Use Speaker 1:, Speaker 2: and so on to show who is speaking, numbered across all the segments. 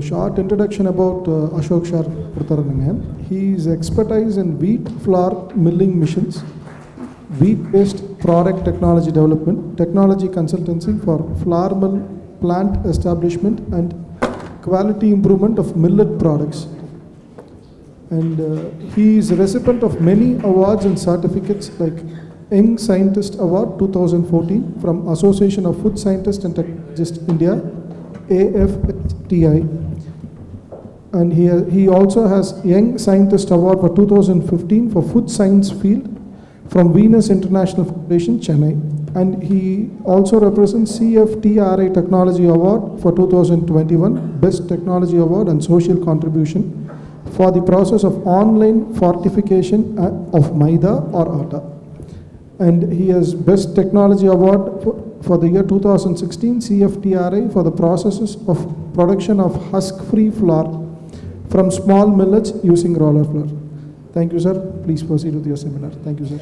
Speaker 1: short introduction about Ashok Shar Purtaranangan. His expertise in wheat flour milling machines, wheat-based product technology development, technology consultancy for flour mill plant establishment and quality improvement of millet products. And he is a recipient of many awards and certificates like Young Scientist Award 2014 from Association of Food Scientists and Technologists India, AFTI. And he also has Young Scientist Award for 2015 for Food Science Field from Venus International Foundation, Chennai. And he also represents CFTRI Technology Award for 2021, Best Technology Award and Social Contribution for the process of online fortification of maida or atta. And he has Best Technology Award for the year 2016 CFTRI for the processes of production of husk-free flour from small millets using roller flour. Thank you, sir. Please proceed with your seminar. Thank you, sir.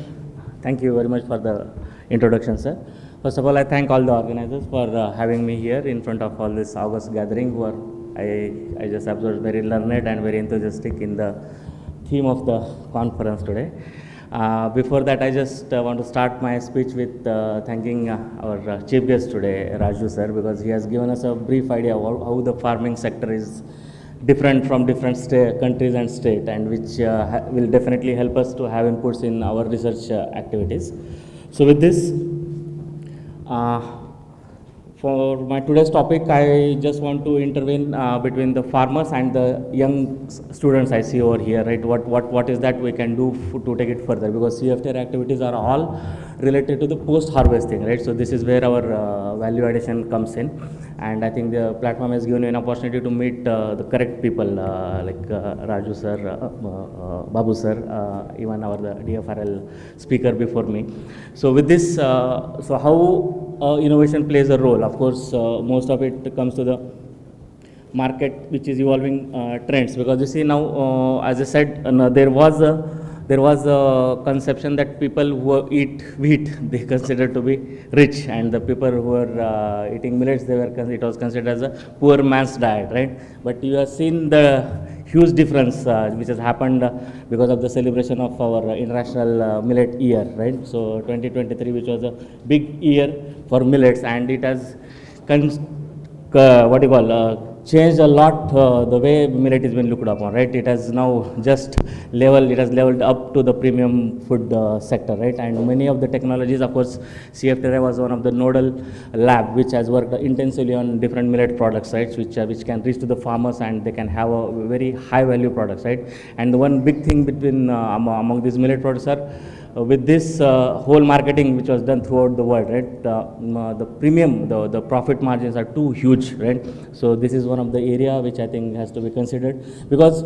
Speaker 2: Thank you very much for the introduction, sir. First of all, I thank all the organizers for having me here in front of all this August gathering, who are, I just observed, very learned and very enthusiastic in the theme of the conference today. Before that, I just want to start my speech with thanking our chief guest today, Raju sir, because he has given us a brief idea of how the farming sector is different from different countries and state, and which will definitely help us to have inputs in our research activities. So with this, for my today's topic, I just want to intervene between the farmers and the young students I see over here, right? What is that we can do to take it further? Because CFTR activities are all related to the post-harvesting, right? So this is where our value addition comes in. And I think the platform has given you an opportunity to meet the correct people like Raju sir, Babu sir, even our DFRL speaker before me. So with this, so how innovation plays a role? Of course, most of it comes to the market, which is evolving trends. Because you see now, as I said, there was a conception that people who eat wheat, they consider to be rich, and the people who were eating millets, it was considered as a poor man's diet, right? But you have seen the huge difference which has happened because of the celebration of our International Millet Year, right? So 2023, which was a big year for millets, and it has changed a lot the way millet has been looked upon, right? It has now just leveled up to the premium food sector, right? And many of the technologies, of course, CFTRI was one of the nodal lab which has worked intensively on different millet products, right? Which can reach to the farmers, and they can have a very high value products, right? And the one big thing between among these millet products are with this whole marketing which was done throughout the world, right? The premium, the profit margins are too huge, right? So this is one of the area which I think has to be considered, because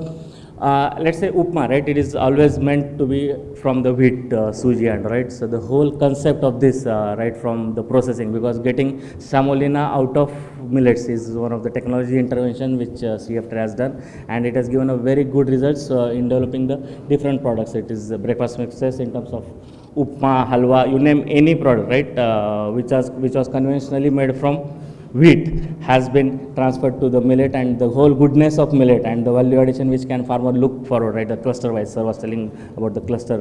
Speaker 2: let's say upma, right? It is always meant to be from the wheat, suji, and right. So the whole concept of this, right, from the processing, because getting semolina out of millets is one of the technology intervention which CFTR has done, and it has given a very good results in developing the different products. It is breakfast mixes in terms of upma, halwa, you name any product, right, which was conventionally made from wheat has been transferred to the millet, and the whole goodness of millet and the value addition which can farmer look forward, right? The cluster wise, sir was telling about the cluster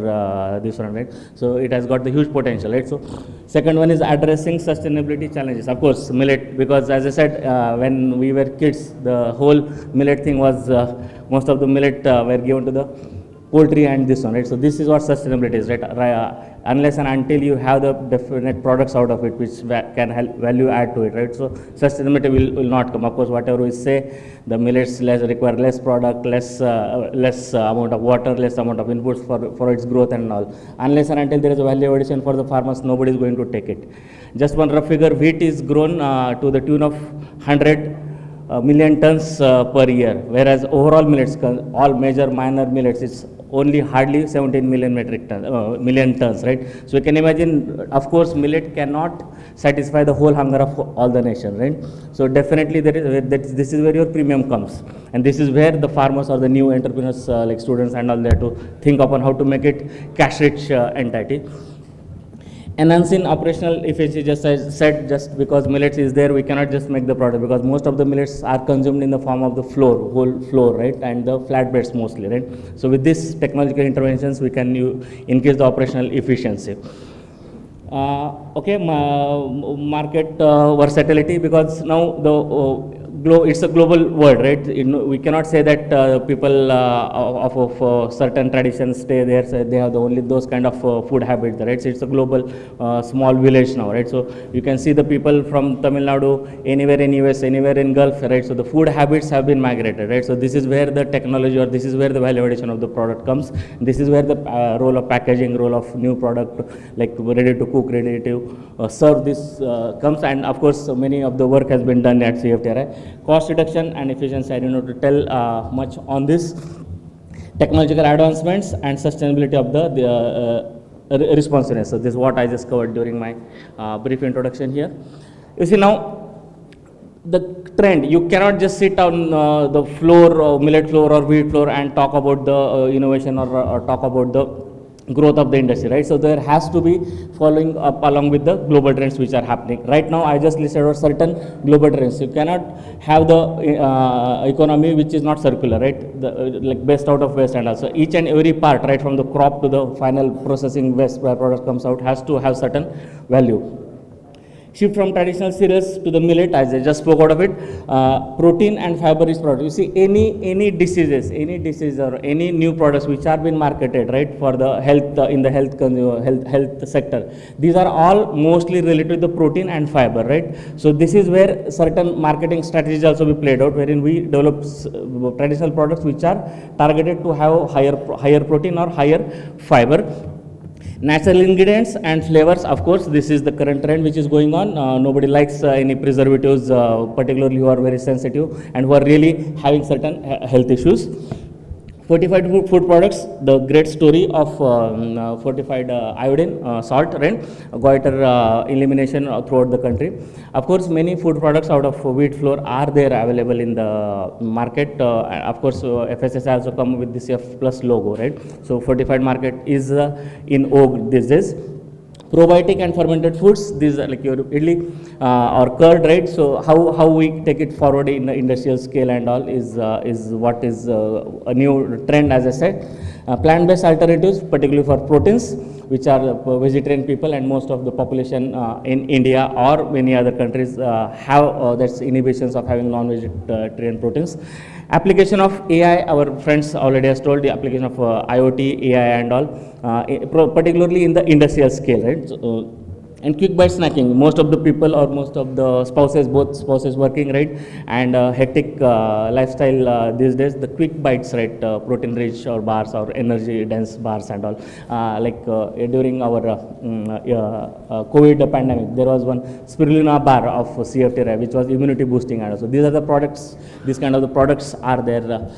Speaker 2: this one, right? So it has got the huge potential, right? So second one is addressing sustainability challenges. Of course, millet, because as I said, when we were kids, the whole millet thing was most of the millet were given to the poultry and this one, right? So this is what sustainability is, right? Unless and until you have the definite products out of it which can help value add to it, right? So sustainability will not come. Of course, whatever we say, the millets require less product, less amount of water, less amount of inputs for its growth and all. Unless and until there is a value addition for the farmers, nobody is going to take it. Just one rough figure, wheat is grown to the tune of 100 million tons per year, whereas overall millets, all major minor millets, it's only hardly 17 million million tons, right? So you can imagine, of course, millet cannot satisfy the whole hunger of all the nation, right? So definitely this is where your premium comes, and this is where the farmers or the new entrepreneurs like students and all there to think upon how to make it cash rich entity. Enhancing operational efficiency, just as I said, just because millets is there, we cannot just make the product, because most of the millets are consumed in the form of the flour, whole flour, right, and the flatbreads mostly, right. So with this technological interventions, we can increase the operational efficiency. Okay, market versatility, because now the it's a global world, right? We cannot say that people of certain traditions stay there, so they have only those kind of food habits, right? So it's a global small village now, right? So you can see the people from Tamil Nadu, anywhere in US, anywhere in Gulf, right? So the food habits have been migrated, right? So this is where the technology, or this is where the value addition of the product comes. This is where the role of packaging, role of new product, like ready to cook, ready to serve, this comes. And of course, many of the work has been done at CFTRI. Cost reduction and efficiency, I don't know to tell much on this. Technological advancements and sustainability of the responsiveness. So this is what I just covered during my brief introduction here. You see now, the trend, you cannot just sit on the floor, millet floor or wheat floor, and talk about the innovation, or talk about the growth of the industry, right? So there has to be following up along with the global trends which are happening. Right now, I just listed out certain global trends. You cannot have the economy which is not circular, right? Like best out of waste, and also each and every part, right, from the crop to the final processing waste where product comes out, has to have certain value. Shift from traditional cereals to the millet, as I just spoke out of it. Protein and fiber-rich products. You see, any disease or any new products which are being marketed, right, for the health, in the health sector, these are all mostly related to the protein and fiber, right? So this is where certain marketing strategies also be played out, wherein we develop traditional products which are targeted to have higher protein or higher fiber. Natural ingredients and flavors, of course, this is the current trend which is going on. Nobody likes any preservatives, particularly who are very sensitive and who are really having certain health issues. Fortified food products, the great story of fortified iodine, salt, right, goiter elimination throughout the country. Of course, many food products out of wheat flour are there available in the market. Of course, FSSAI also come with this F plus logo, right? So fortified market is in vogue these days. Probiotic and fermented foods, these are like your idli or curd, right? So how we take it forward in the industrial scale and all is what is a new trend, as I said. Plant-based alternatives, particularly for proteins, which are vegetarian people, and most of the population in India or many other countries have that's inhibitions of having non-vegetarian proteins. Application of AI, our friends already has told the application of IoT, AI and all, particularly in the industrial scale, right? So, and quick bite snacking, most of the people or most of the spouses, both spouses working, right, and hectic lifestyle these days, the quick bites, right, protein rich or bars or energy dense bars and all, during our COVID pandemic, there was one spirulina bar of CFTRI which was immunity boosting, and so these are the products, these kind of the products are there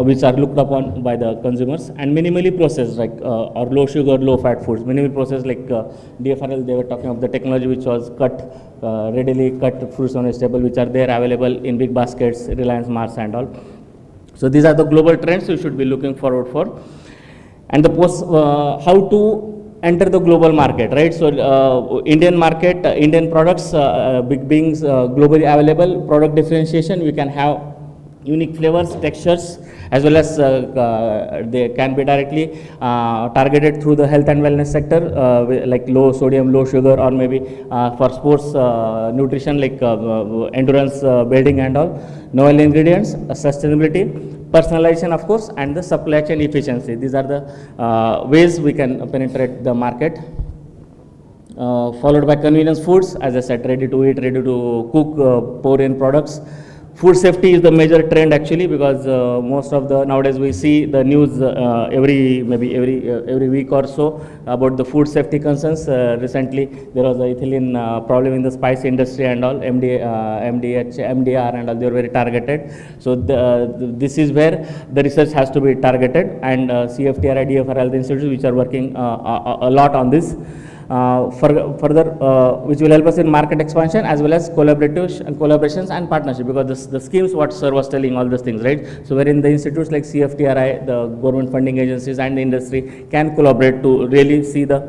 Speaker 2: which are looked upon by the consumers. And minimally processed, like or low sugar, low fat foods, minimally processed, like DFRL, they were talking of the technology which was readily cut fruits and vegetables, which are there available in big baskets, Reliance Mars and all. So these are the global trends you should be looking forward for. And the how to enter the global market, right? So Indian market, Indian products, being globally available, product differentiation, we can have unique flavors, textures, as well as they can be directly targeted through the health and wellness sector, like low sodium, low sugar, or maybe for sports nutrition, like endurance building and all. Novel ingredients, sustainability, personalization, of course, and the supply chain efficiency. These are the ways we can penetrate the market. Followed by convenience foods, as I said, ready to eat, ready to cook, pour in products. Food safety is the major trend actually, because most of the nowadays we see the news every week or so about the food safety concerns. Recently there was a ethylene problem in the spice industry and all, MDR and all, they were very targeted. So this is where the research has to be targeted, and CFTRI, DFRL, the institutes which are working a lot on this. further, which will help us in market expansion as well as collaborations and partnership, because the schemes what sir was telling, all those things, right? So wherein the institutes like CFTRI, the government funding agencies and the industry can collaborate to really see the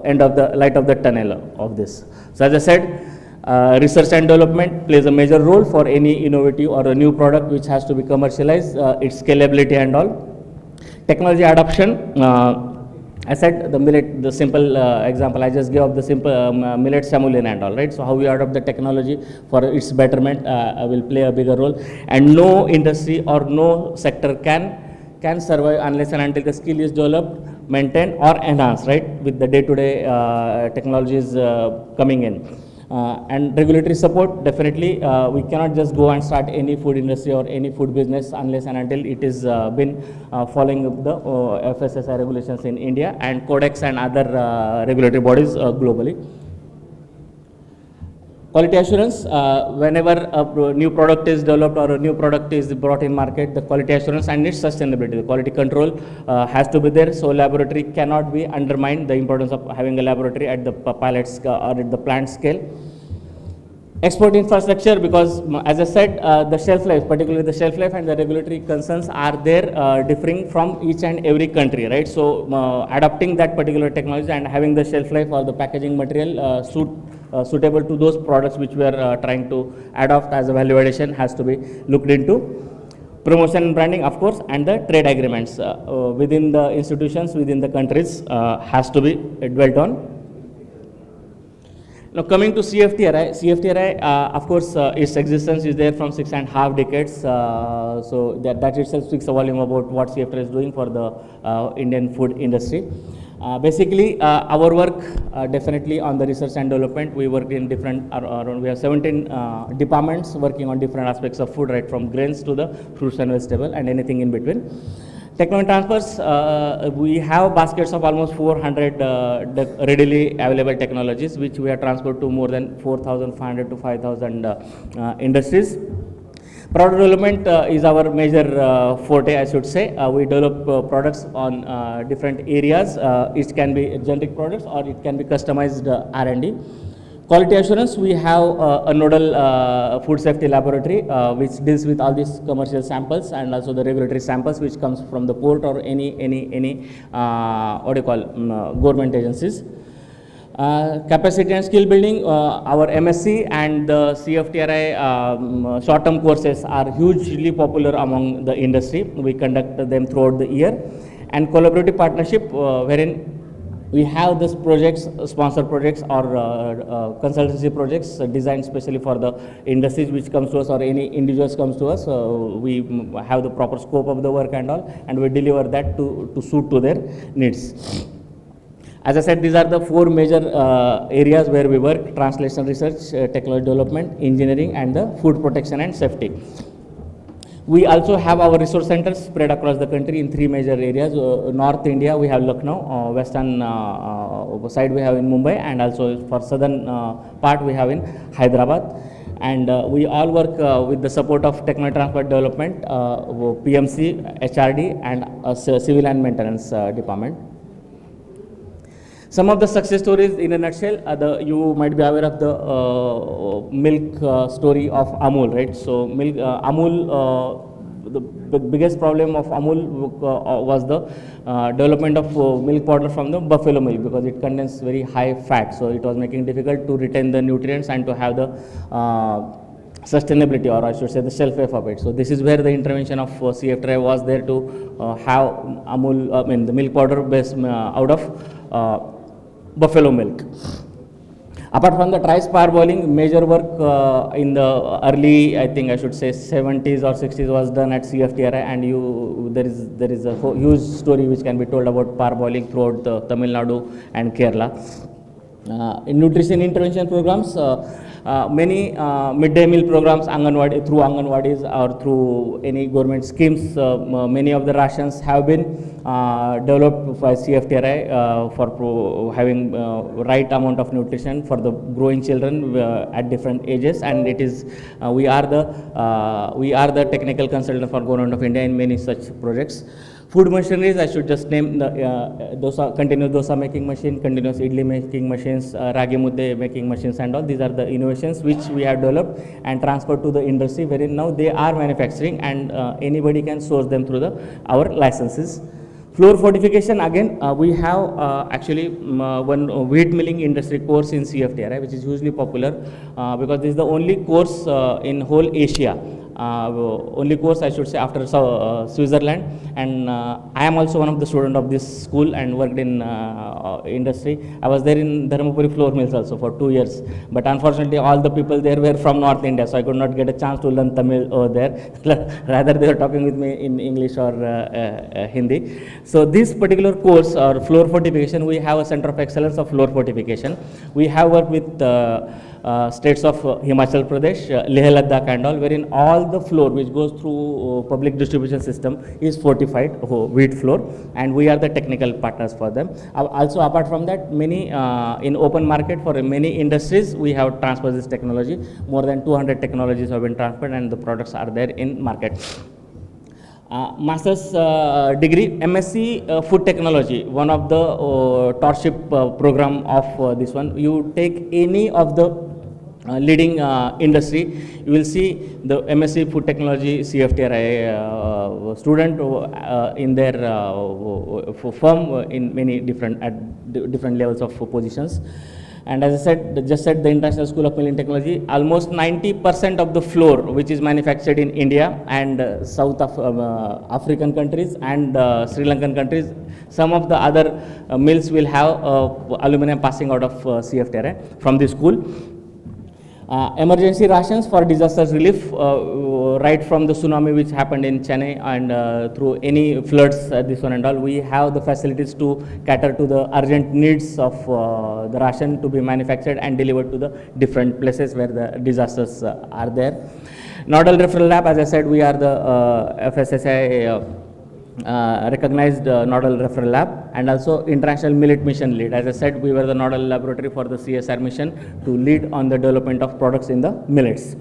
Speaker 2: end of the light of the tunnel of this. So as I said, research and development plays a major role for any innovative or a new product which has to be commercialized, its scalability and all. Technology adoption, I said the millet, the simple example I just gave of the simple millet semolina and all, right? So how we adopt the technology for its betterment will play a bigger role, and no industry or no sector can survive unless and until the skill is developed, maintained or enhanced, right, with the day-to-day technologies coming in. And regulatory support, definitely we cannot just go and start any food industry or any food business unless and until it is been following the FSSAI regulations in India and codex and other regulatory bodies globally. Quality assurance, whenever a new product is developed or a new product is brought in market, the quality assurance and its sustainability, the quality control has to be there. So laboratory cannot be undermined, the importance of having a laboratory at the pilot scale or at the plant scale. Export infrastructure, because as I said, the shelf life, particularly the shelf life and the regulatory concerns are there differing from each and every country, right? So adopting that particular technology and having the shelf life or the packaging material suitable to those products which we are trying to adopt as a value addition has to be looked into. Promotion and branding, of course, and the trade agreements within the institutions, within the countries has to be dwelt on. Now coming to CFTRI, of course, its existence is there from 6.5 decades. So that itself speaks a volume about what CFTRI is doing for the Indian food industry. Basically, our work definitely on the research and development, we work in different, we have 17 departments working on different aspects of food, right, from grains to the fruits and vegetables and anything in between. Technology transfers, we have baskets of almost 400 readily available technologies, which we have transferred to more than 4,500 to 5,000 industries. Product development is our major forte, I should say. We develop products on different areas. It can be generic products or it can be customized R&D. Quality assurance, we have a nodal food safety laboratory which deals with all these commercial samples and also the regulatory samples which comes from the port or any what do you call government agencies. Capacity and skill building, our MSc and the CFTRI short-term courses are hugely popular among the industry. We conduct them throughout the year. And collaborative partnership, wherein we have these projects, sponsored projects or consultancy projects designed specially for the industries which comes to us or any individuals comes to us. We have the proper scope of the work and all, and we deliver that to suit to their needs. As I said, these are the four major areas where we work: translation research, technology development, engineering, and the food protection and safety. We also have our resource centers spread across the country in three major areas. North India, we have Lucknow, western side we have in Mumbai, and also for southern part we have in Hyderabad. And we all work with the support of technology transfer development, PMC, HRD, and civil and maintenance department. Some of the success stories in a nutshell, you might be aware of the milk story of Amul, right? So milk, Amul, the biggest problem of Amul was the development of milk powder from the buffalo milk, because it contains very high fat. So it was making difficult to retain the nutrients and to have the sustainability, or I should say the shelf life of it. So this is where the intervention of CFTRI was there to have Amul, the milk powder based out of buffalo milk. Apart from the rice parboiling, major work in the early, I think I should say 70s or 60s was done at CFTRI, and there is a huge story which can be told about parboiling throughout the Tamil Nadu and Kerala. In nutrition intervention programs, many midday meal programs through Anganwadis or through any government schemes, many of the rations have been developed by CFTRI for having right amount of nutrition for the growing children at different ages, and it is we are the technical consultant for Government of India in many such projects. Food machineries, I should just name the continuous dosa making machine, continuous idli making machines, ragi mudde making machines and all. These are the innovations which we have developed and transferred to the industry, wherein now they are manufacturing and anybody can source them through our licenses. Floor fortification, again, we have actually one wheat milling industry course in CFTRI, which is hugely popular because this is the only course in whole Asia. Only course I should say after Switzerland, and I am also one of the student of this school and worked in industry. I was there in Dharmapuri floor mills also for 2 years, but unfortunately all the people there were from North India, so I could not get a chance to learn Tamil over there. Rather they were talking with me in English or Hindi. So this particular course or floor fortification, we have a center of excellence of floor fortification. We have worked with states of Himachal Pradesh, Leh Ladakh and all, wherein all the floor which goes through public distribution system is fortified wheat floor, and we are the technical partners for them. Also apart from that, many in open market for many industries we have transferred this technology. More than 200 technologies have been transferred and the products are there in market. Master's degree, MSc Food Technology, one of the torchship program of this one. You take any of the leading industry, you will see the MSc Food Technology CFTRI student in their firm in many different levels of positions. And as I said, just said the International School of Milling Technology, almost 90% of the flour which is manufactured in India and South African countries and Sri Lankan countries, some of the other mills will have aluminum passing out of CFTRI from the school. Emergency rations for disaster relief, right from the tsunami which happened in Chennai and through any floods, this one and all, we have the facilities to cater to the urgent needs of the ration to be manufactured and delivered to the different places where the disasters are there. Nodal Referral Lab, as I said, we are the FSSAI recognized nodal referral lab, and also International Millet Mission lead. As I said, we were the nodal laboratory for the CSR mission to lead on the development of products in the millets.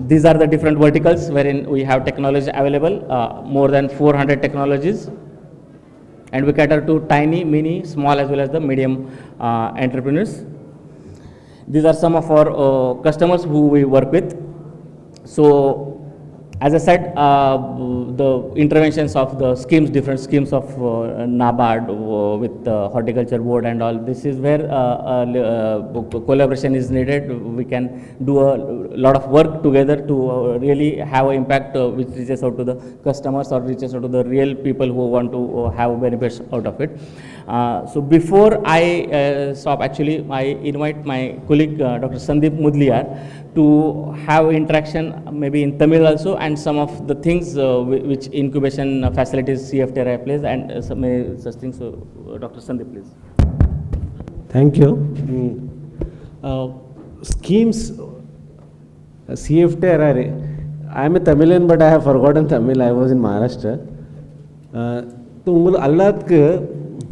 Speaker 2: These are the different verticals wherein we have technology available, more than 400 technologies, and we cater to tiny, mini, small as well as the medium entrepreneurs. These are some of our customers who we work with. So as I said, the interventions of the schemes, different schemes of NABARD with horticulture board and all, this is where collaboration is needed. We can do a lot of work together to really have an impact which reaches out to the customers or reaches out to the real people who want to have benefits out of it. So before I stop, actually I invite my colleague Dr. Sandeep Mudliar to have interaction maybe in Tamil also, and some of the things which incubation facilities CFTRI plays and some such things. So Dr. Sandeep, please.
Speaker 3: Thank you. Schemes, CFTRI, I am a Tamilian but I have forgotten Tamil, I was in Maharashtra.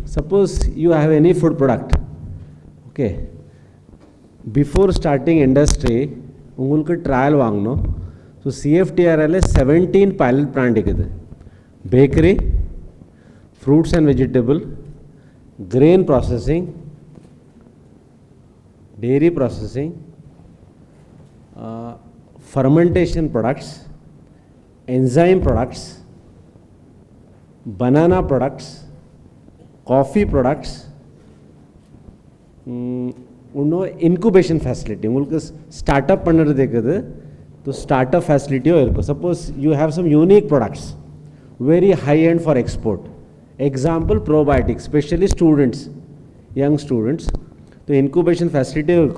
Speaker 3: Suppose you have any food product, okay, before starting industry, trial vaangno. So CFTRI 17 pilot plant ikide. Bakery, fruits and vegetable, grain processing, dairy processing, fermentation products, enzyme products, banana products, coffee products, incubation facility. Startup to startup facility. Suppose you have some unique products, very high end for export. Example, probiotics, especially students, young students. So incubation facility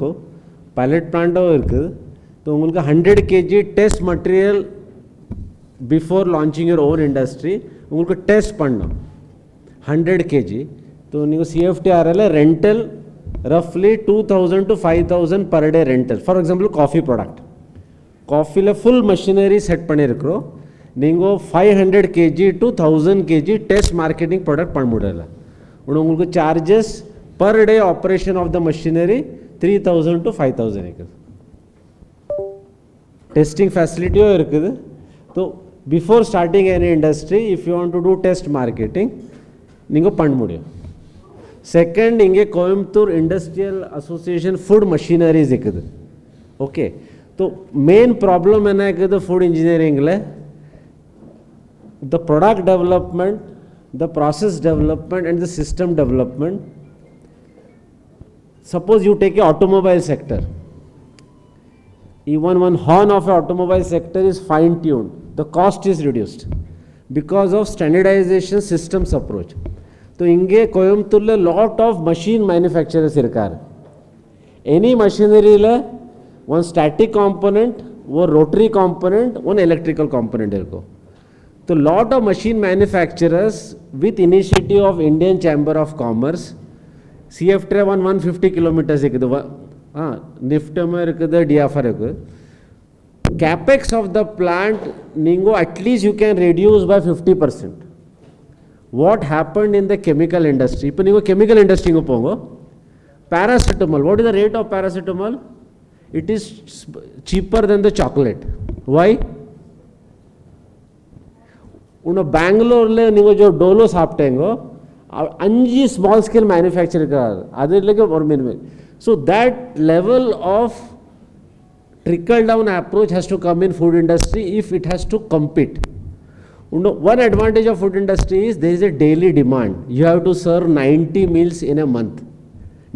Speaker 3: pilot plant so 100 kg test material before launching your own industry. Test 100 kg. So CFTRI rental roughly 2,000 to 5,000 per day rental. For example, coffee product. Coffee full machinery set panirukro. Ningo 500 kg to 1000 kg test marketing product panmudala. Unungu charges per day operation of the machinery 3,000 to 5,000. Testing facility irukkudu. So before starting any industry, if you want to do test marketing, ningo pand mudiyo. Second, inge Coimbatore Industrial Association food machineries ikkadu. Okay, so main problem ena ikkadu food engineering le the product development, the process development and the system development. Suppose you take a automobile sector, even one horn of an automobile sector is fine tuned, the cost is reduced because of standardization systems approach. So inge Coimbatore le lot of machine manufacturers irkar. Any machinery le one static component, one rotary component, one electrical component irko. So lot of machine manufacturers with initiative of Indian Chamber of Commerce, CFT 150 kilometers ikkadu, NIFTM irukkudu, DFR irukkudu. Capex of the plant ningo at least you can reduce by 50%. What happened in the chemical industry? Ipo ningo chemical industry ingo pongo. Paracetamol, what is the rate of paracetamol? It is cheaper than the chocolate. Why? Uno Bangalore le ningo jo dolo saaptengo, anji small scale manufacturer ka adu like or minimum. So that level of trickle down approach has to come in food industry if it has to compete. One advantage of food industry is there is a daily demand. You have to serve 90 meals in a month,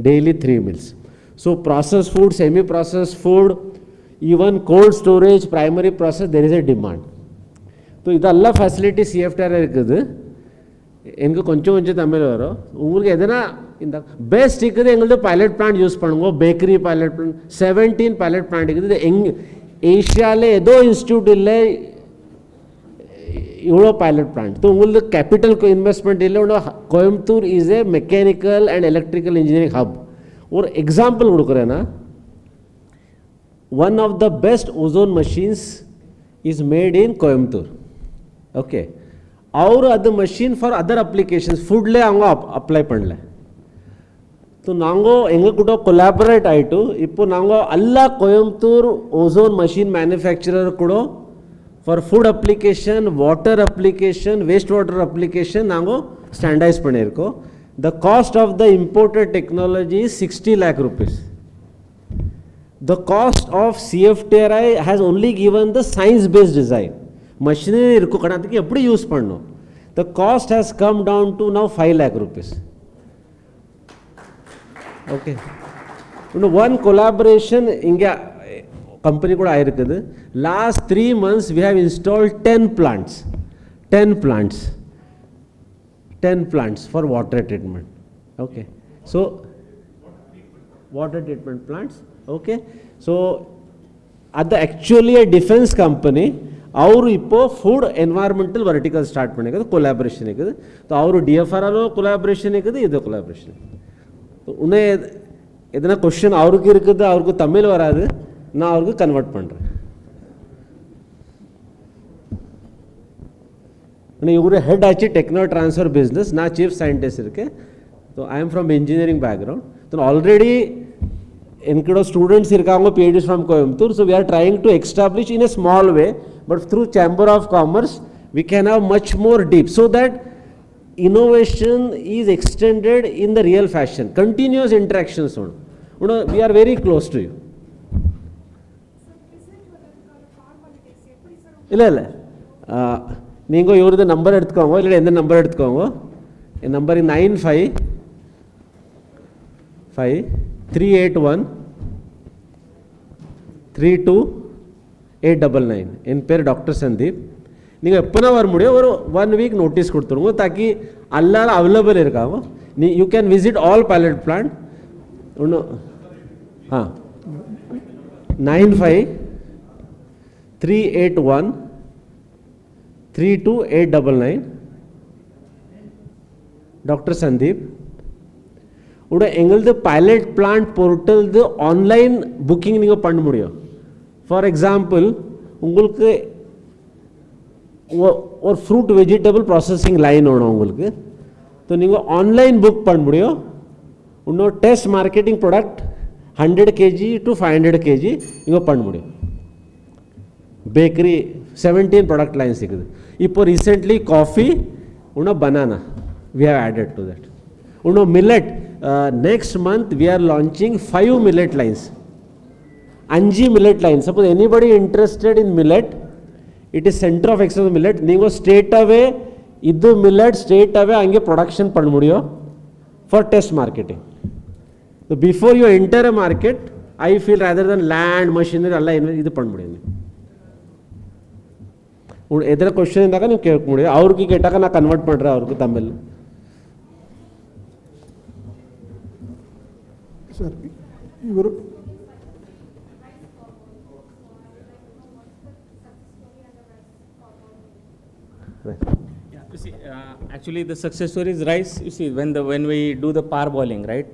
Speaker 3: daily 3 meals. So processed food, semi-processed food, even cold storage, primary process, there is a demand. So idalla facility CFTR irukkudu. Engu koncham tamil varo. Ungalku edana inda best ikkudhu engalde pilot plant use pannungo, bakery pilot plant, 17 pilot plant ikkudhu. Asia le edo institute ille Euro pilot plant. So the capital investment is Coimbatore is a mechanical and electrical engineering hub. Or example, one of the best ozone machines is made in Coimbatore. Okay, our other machine for other applications, food le apply panle. So nango enga kudo collaborate aitu. Ipo nango alla Coimbatore ozone machine manufacturer kudo. For food application, water application, wastewater application, nango standardize panirko. The cost of the imported technology is 60 lakh rupees. The cost of CFTRI has only given the science-based design. Machinery irko kanatiki eppadi use panno. The cost has come down to now 5 lakh rupees. Okay. One collaboration inga company kuda ayirukkudu. Last 3 months we have installed 10 plants for water treatment. Okay, so water treatment plants. Okay, so at the actually a defense company, our ipo food environmental vertical start panne collaboration ikkadu. So our DFR lo collaboration ikkadu, idu collaboration. So une edana question avrukku irukkudu, avrukku Tamil varadu, na avrukku convert pandren. Iವರು head Aachi techno transfer business, na chief scientist irke. So I am from engineering background. So already enkudo students irkango PhDs from Coimbatore. So we are trying to establish in a small way, but through Chamber of Commerce we can have much more deep, so that innovation is extended in the real fashion. Continuous interactions on. We are very close to you. ಇಲ್ಲ நீங்கள் இவரது number எடுத்துக்கோங்க, இல்லை எந்த number எடுத்துக்கோங்க. என் number 9553813289. என் பேர் doctor Sandeep. நீங்கள் எப்போனா வர முடியும், ஒரு 1 வீக் நோட்டீஸ் கொடுத்துருங்க, தாக்கி எல்லாரும் அவைலபிள் இருக்காங்க. You can visit all pilot plant. ஒன்று 9553813289. Dr. Sandeep. உட எங்களது pilot plant portal online booking நீங்கள் பண்ண முடியும். ஃபார் எக்ஸாம்பிள் உங்களுக்கு ஒரு ஃப்ரூட் வெஜிடபிள் ப்ராசஸிங் லைன் வேணும் உங்களுக்கு, ஸோ நீங்கள் ஆன்லைன் புக் பண்ண முடியும். இன்னும் test marketing product 100 kg to 500 kg நீங்கள் பண்ண முடியும். பேக்கரி 17 product lines ಸಿಕ್ಕಿದೆ. இப்போ recently coffee, banana, we have added to that. Millet, next month we are launching 5 millet lines. 5 millet lines. Suppose anybody interested in millet, it is center of excellence millet. ನೀವು straight away ಇದು millet straight away ಹಂಗೆ production ಪಡ ಮುಡಿಯೋ for test marketing. So before you enter a market, I feel rather than land, machinery, all ಇದು ಪಡ ಮುಡಿಯೋ. ಎದರ question ಇಂದಾಗ ನೀವು ಕೇಳ್ಕೊಂಡು ಅವ್ರಿಗೆ ಕೇಟಾಗ ನಾ ಕನ್ವರ್ಟ್ ಮಾಡ್ರೆ ಅವ್ರಿಗೆ ತಮ್ಮೆಲ್ಲ.
Speaker 1: ಸರ್ ಇವರು
Speaker 2: You see, actually the success story is rice. You see, when we do the parboiling, right?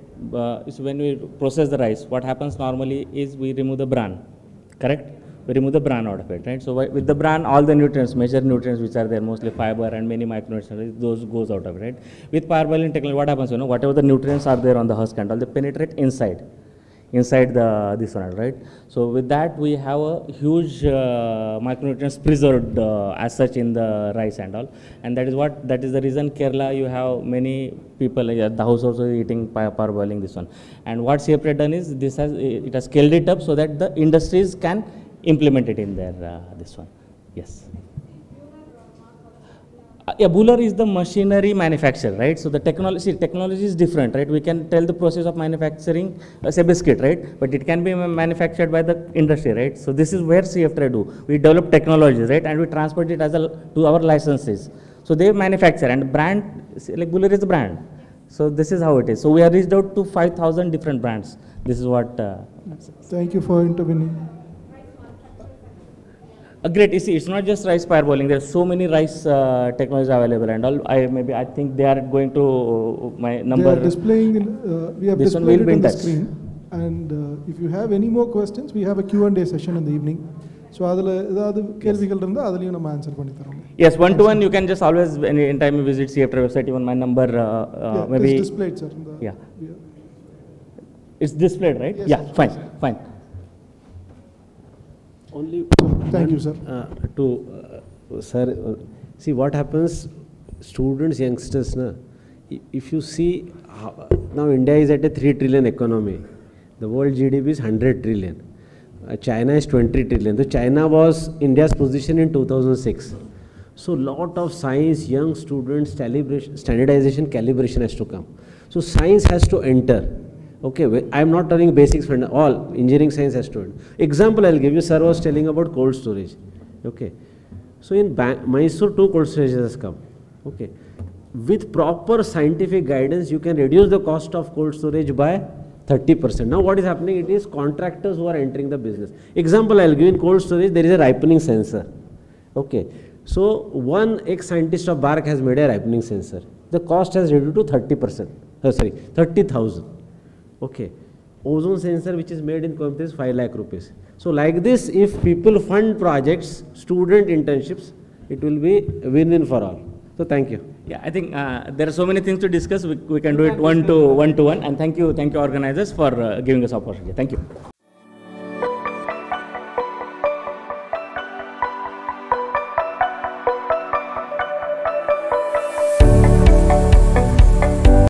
Speaker 2: When we process the rice, what happens normally is we remove the bran, correct? We remove the bran out of it, right? So with the bran, all the nutrients, major nutrients which are there, mostly fiber and many micronutrients, those goes out of it, right? With parboiling technology, what happens? Whatever the nutrients are there on the husk and all, they penetrate inside this one, right? So with that, we have a huge micronutrients preserved as such in the rice and all, and that is the reason Kerala you have many people at the house also eating parboiling this one. And what CFT has done is it has scaled it up so that the industries can implement it in their this one. Yes. Yeah, Buller is the machinery manufacturer, right? So the technology is different, right? We can tell the process of manufacturing, say biscuit, right? But it can be manufactured by the industry, right? So this is where CFT do. We develop technologies, right? And we transport it to our licenses. So they manufacture, and brand, like Buller is a brand. So this is how it is. So we have reached out to 5,000 different brands. This is what.
Speaker 1: Thank you for intervening.
Speaker 2: Great. You see, it's not just rice parboiling. There are so many rice technologies available and all. I think they are going to my number.
Speaker 1: They are displaying. We have displayed it on the screen. And if you have any more questions, we have a Q&A session in the evening. So adala edavadhu kelvigal irundha adaliyum nama answer panni tharom.
Speaker 2: Yes, one to one you can just always anytime you visit CFT website, even my number maybe.
Speaker 1: It's displayed, sir.
Speaker 2: It's displayed, right?
Speaker 1: Yes,
Speaker 2: yeah,
Speaker 1: sir.
Speaker 2: fine, fine.
Speaker 3: Only
Speaker 1: thank you, sir.
Speaker 3: Sir, see what happens, students, youngsters, if you see now India is at a 3 trillion economy, the world GDP is 100 trillion, China is 20 trillion. So China was India's position in 2006. So lot of science, young students, standardization, calibration has to come. So science has to enter. Okay, I am not telling basics for all, engineering science has to enter. Example I will give you, sir was telling about cold storage. Okay, so in Mysore 2 cold storage has come. Okay, with proper scientific guidance you can reduce the cost of cold storage by 30%. Now what is happening, it is contractors who are entering the business. Example I will give, in cold storage there is a ripening sensor. Okay, so one ex-scientist of BARC has made a ripening sensor. The cost has reduced to 30,000. Okay, ozone sensor which is made in Coimbatore is 5 lakh rupees. So like this, if people fund projects, student internships, it will be win-win for all. So thank you.
Speaker 2: Yeah, I think there are so many things to discuss. We can do it one to one, and thank you organizers for giving us opportunity. Thank you.